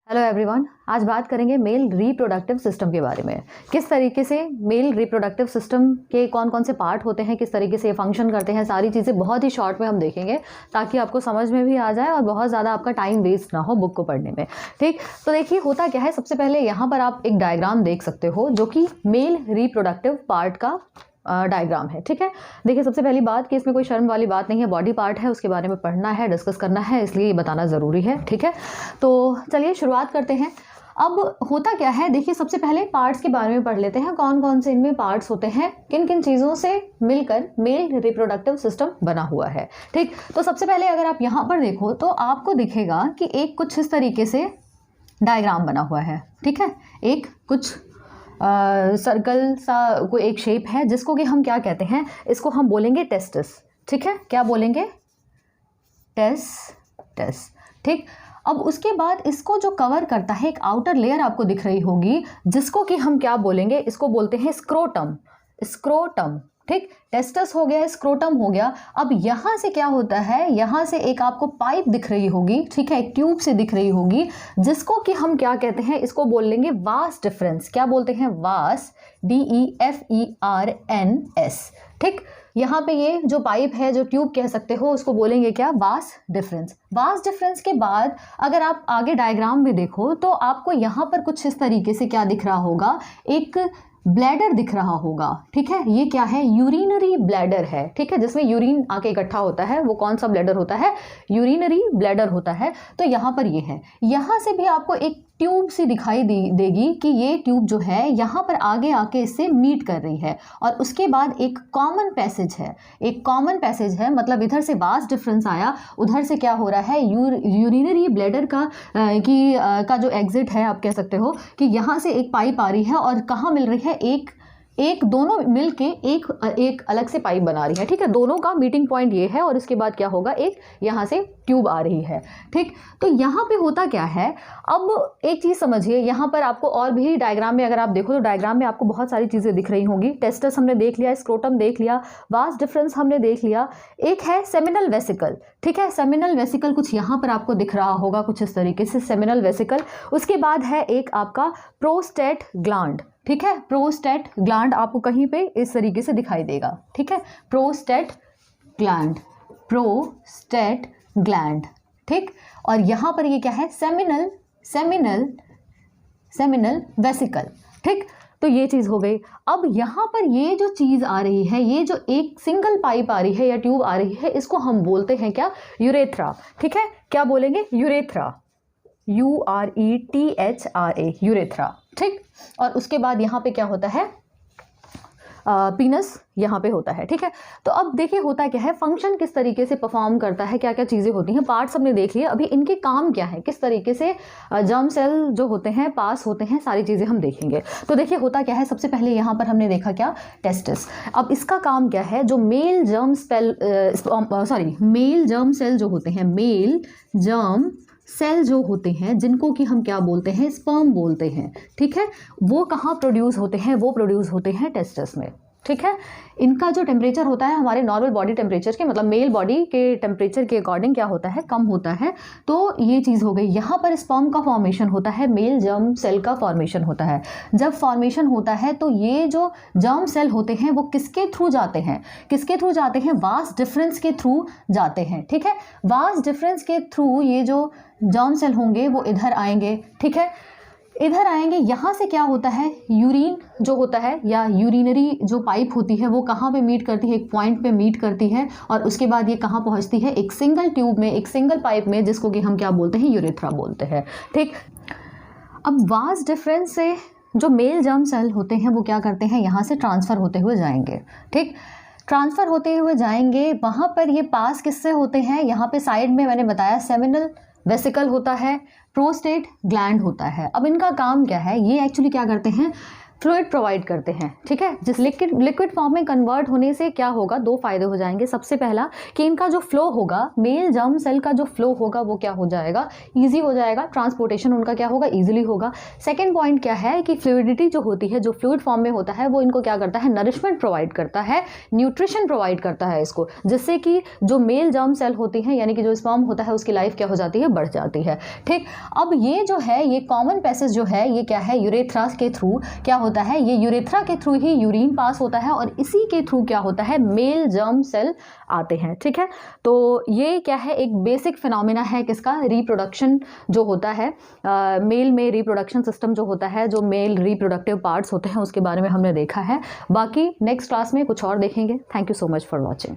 Hello everyone, आज बात करेंगे मेल रिप्रोडक्टिव सिस्टम के बारे में। किस तरीके से मेल रिप्रोडक्टिव सिस्टम के कौन कौन से पार्ट होते हैं, किस तरीके से ये फंक्शन करते हैं, सारी चीज़ें बहुत ही शॉर्ट में हम देखेंगे ताकि आपको समझ में भी आ जाए और बहुत ज़्यादा आपका टाइम वेस्ट ना हो बुक को पढ़ने में। ठीक, तो देखिए होता क्या है। सबसे पहले यहाँ पर आप एक डायग्राम देख सकते हो जो कि मेल रिप्रोडक्टिव पार्ट का डायग्राम है। ठीक है, देखिए सबसे पहली बात कि इसमें कोई शर्म वाली बात नहीं है, बॉडी पार्ट है, उसके बारे में पढ़ना है, डिस्कस करना है, इसलिए ये बताना ज़रूरी है। ठीक है, तो चलिए शुरुआत करते हैं। अब होता क्या है, देखिए सबसे पहले पार्ट्स के बारे में पढ़ लेते हैं, कौन कौन से इनमें पार्ट्स होते हैं, किन किन चीज़ों से मिलकर मेल रिप्रोडक्टिव सिस्टम बना हुआ है। ठीक, तो सबसे पहले अगर आप यहाँ पर देखो तो आपको दिखेगा कि एक कुछ इस तरीके से डायग्राम बना हुआ है। ठीक है, एक कुछ सर्कल सा कोई एक शेप है जिसको कि हम क्या कहते हैं, इसको हम बोलेंगे टेस्टिस। ठीक है, क्या बोलेंगे? टेस्टिस। ठीक, अब उसके बाद इसको जो कवर करता है एक आउटर लेयर आपको दिख रही होगी जिसको कि हम क्या बोलेंगे, इसको बोलते हैं स्क्रोटम। स्क्रोटम, ठीक, टेस्टस हो गया, स्क्रोटम हो गया। अब यहाँ से क्या होता है, यहाँ से एक आपको पाइप दिख रही होगी, ठीक है, एक ट्यूब से दिख रही होगी जिसको कि हम क्या कहते हैं, इसको बोल लेंगे वास डिफरेंस। क्या बोलते हैं? वास, DEFERNS। ठीक, यहाँ पे ये जो पाइप है, जो ट्यूब कह सकते हो, उसको बोलेंगे क्या? Vas deferens. वास डिफरेंस के बाद अगर आप आगे डायग्राम में देखो तो आपको यहाँ पर कुछ इस तरीके से क्या दिख रहा होगा, एक ब्लैडर दिख रहा होगा। ठीक है, ये क्या है? यूरिनरी ब्लैडर है। ठीक है, जिसमें यूरिन आके इकट्ठा होता है, वो कौन सा ब्लैडर होता है? यूरिनरी ब्लैडर होता है। तो यहाँ पर ये है, यहाँ से भी आपको एक ट्यूब सी दिखाई देगी कि ये ट्यूब जो है यहाँ पर आगे आके इससे मीट कर रही है और उसके बाद एक कॉमन पैसेज है। एक कॉमन पैसेज है मतलब इधर से वास डिफरेंस आया, उधर से क्या हो रहा है, यूरिनरी ब्लैडर का जो एग्जिट है, आप कह सकते हो कि यहाँ से एक पाइप आ रही है और कहाँ मिल रही है, एक दोनों मिलके एक अलग से पाइप बना रही है। ठीक है, दोनों का मीटिंग पॉइंट ये है और इसके बाद क्या होगा, एक यहाँ से ट्यूब आ रही है। ठीक, तो यहाँ पे होता क्या है, अब एक चीज़ समझिए, यहाँ पर आपको और भी डायग्राम में अगर आप देखो तो डायग्राम में आपको बहुत सारी चीज़ें दिख रही होंगी। टेस्टस हमने देख लिया, स्क्रोटम देख लिया, वास डिफरेंस हमने देख लिया, एक है सेमिनल वेसिकल। ठीक है, सेमिनल वेसिकल कुछ यहाँ पर आपको दिख रहा होगा कुछ इस तरीके से, सेमिनल वेसिकल। उसके बाद है एक आपका प्रोस्टेट ग्लैंड। ठीक है, प्रोस्टेट ग्लैंड आपको कहीं पे इस तरीके से दिखाई देगा। ठीक है, प्रोस्टेट ग्लैंड, प्रोस्टेट ग्लैंड। ठीक, और यहाँ पर ये क्या है, सेमिनल वेसिकल। ठीक, तो ये चीज़ हो गई। अब यहाँ पर ये जो चीज़ आ रही है, ये जो एक सिंगल पाइप आ रही है या ट्यूब आ रही है, इसको हम बोलते हैं क्या? यूरेथ्रा। ठीक है, क्या बोलेंगे? Urethra, URETHRA, urethra. ठीक, और उसके बाद यहाँ पे क्या होता है, पीनस यहाँ पे होता है। ठीक है, तो अब देखिए होता क्या है, फंक्शन किस तरीके से परफॉर्म करता है, क्या क्या चीज़ें होती हैं, पार्ट्स हमने देख लिए। अभी इनके काम क्या है, किस तरीके से जर्म सेल जो होते हैं पास होते हैं, सारी चीज़ें हम देखेंगे। तो देखिए होता क्या है, सबसे पहले यहाँ पर हमने देखा क्या, टेस्टिस। अब इसका काम क्या है, जो मेल जर्म सेल जो होते हैं, मेल जर्म सेल जो होते हैं जिनको कि हम क्या बोलते हैं, स्पर्म बोलते हैं। ठीक है, वो कहाँ प्रोड्यूस होते हैं, वो प्रोड्यूस होते हैं टेस्टिस में। ठीक है, इनका जो टेम्परेचर होता है हमारे नॉर्मल बॉडी टेम्परेचर के, मतलब मेल बॉडी के टेम्परेचर के अकॉर्डिंग क्या होता है, कम होता है। तो ये चीज़ हो गई। यहाँ पर स्पर्म का फॉर्मेशन होता है, मेल जर्म सेल का फॉर्मेशन होता है। जब फॉर्मेशन होता है तो ये जो जर्म सेल होते हैं वो किसके थ्रू जाते हैं, किसके थ्रू जाते हैं, वास डिफरेंस के थ्रू जाते हैं। ठीक है, वास डिफरेंस के थ्रू ये जो जर्म सेल होंगे वो इधर आएंगे। ठीक है, इधर आएंगे, यहाँ से क्या होता है, यूरिन जो होता है या यूरिनरी जो पाइप होती है वो कहाँ पे मीट करती है, एक पॉइंट पे मीट करती है और उसके बाद ये कहाँ पहुँचती है, एक सिंगल ट्यूब में, एक सिंगल पाइप में, जिसको कि हम क्या बोलते हैं, यूरेथ्रा बोलते हैं। ठीक, अब वास डिफरेंस से जो मेल जर्म सेल होते हैं वो क्या करते हैं, यहाँ से ट्रांसफ़र होते हुए जाएंगे। ठीक, ट्रांसफ़र होते हुए जाएंगे, वहाँ पर ये पास किससे होते हैं, यहाँ पे साइड में मैंने बताया सेमिनल वेसिकल होता है, प्रोस्टेट ग्लैंड होता है। अब इनका काम क्या है, ये एक्चुअली क्या करते हैं, फ्लूइड प्रोवाइड करते हैं, ठीक है। जिस लिक्विड फॉर्म में कन्वर्ट होने से क्या होगा, दो फायदे हो जाएंगे। सबसे पहला कि इनका जो फ्लो होगा, मेल जर्म सेल का जो फ्लो होगा वो क्या हो जाएगा, ईजी हो जाएगा, ट्रांसपोर्टेशन उनका क्या होगा, ईजिली होगा। सेकेंड पॉइंट क्या है कि फ्लूइडिटी जो होती है, जो फ्लूइड फॉर्म में होता है, वो इनको क्या करता है, नरिशमेंट प्रोवाइड करता है, न्यूट्रिशन प्रोवाइड करता है इसको, जिससे कि जो मेल जर्म सेल होती हैं, यानी कि जो स्पर्म होता है, उसकी लाइफ क्या हो जाती है, बढ़ जाती है, ठीक। अब ये जो है, ये कॉमन पैसेज जो है, ये क्या है, यूरेथ्रा के थ्रू क्या होता है, ये यूरेथ्रा के थ्रू ही यूरिन पास होता है और इसी के थ्रू क्या होता है, मेल जर्म सेल आते हैं, ठीक है। तो ये क्या है, एक बेसिक फिनोमिना है किसका, रिप्रोडक्शन जो होता है, मेल में रिप्रोडक्शन सिस्टम जो होता है, जो मेल रिप्रोडक्टिव पार्ट्स होते हैं, उसके बारे में हमने देखा है। बाकी नेक्स्ट क्लास में कुछ और देखेंगे। Thank you so much for watching.